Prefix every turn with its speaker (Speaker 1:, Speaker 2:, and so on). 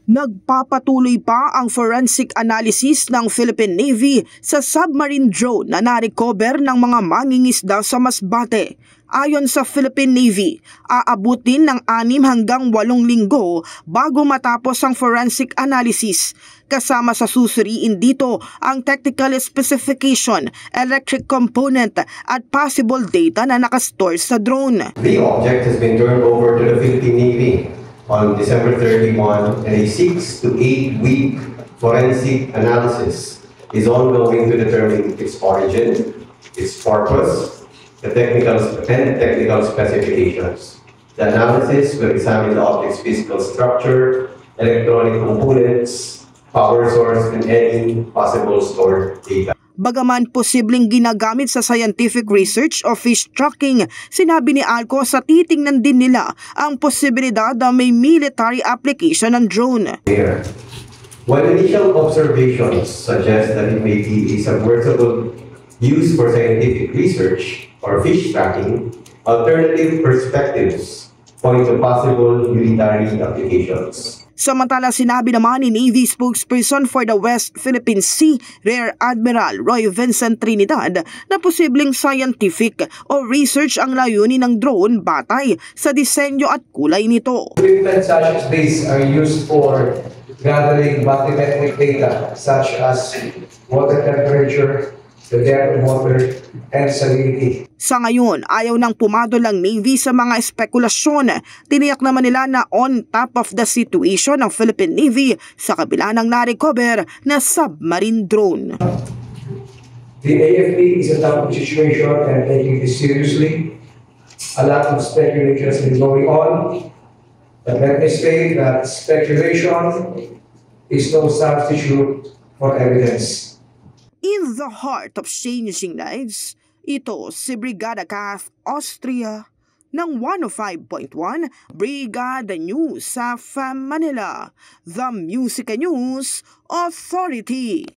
Speaker 1: Nagpapatuloy pa ang forensic analysis ng Philippine Navy sa submarine drone na na-recover ng mga mangingisda sa Masbate. Ayon sa Philippine Navy, aabutin ng 6 hanggang 8 linggo bago matapos ang forensic analysis. Kasama sa susuriin dito ang technical specification, electric component at possible data na nakastore sa drone.
Speaker 2: The object has been turned over to the Philippine Navy on December 31, and a 6 to 8 week forensic analysis is ongoing to determine its origin, its purpose, the technical specifications. The analysis will examine the object's physical structure, electronic components, power source, and any possible stored data.
Speaker 1: Bagaman posibleng ginagamit sa scientific research o fish tracking, sinabi ni Alco sa titingnan din nila ang posibilidad na may military application ng drone.
Speaker 2: While initial observations suggest that it may be a submersible used for scientific research or fish tracking, alternative perspectives point to possible military applications.
Speaker 1: Samantala, sinabi naman ni Navy spokesperson for the West Philippine Sea, Rear Admiral Roy Vincent Trinidad, na posibleng scientific o research ang layunin ng drone batay sa disenyo at kulay nito.
Speaker 3: Equipment such as these are used for gathering bathymetric data such as water temperature, the depth of water, and salinity.
Speaker 1: Sa ngayon, ayaw nang pumadol ang Navy sa mga espekulasyon. Tiniyak naman nila na on top of the situation ng Philippine Navy sa kabila ng na-recover na submarine drone.
Speaker 3: The AFP is on top of the situation and taking this seriously. A lot of speculation has been going on, but let me say that speculation is no substitute for evidence.
Speaker 1: In the heart of changing lives, ito si Brigada Kath Austria ng 105.1 Brigada News sa Manila, the Music News Authority.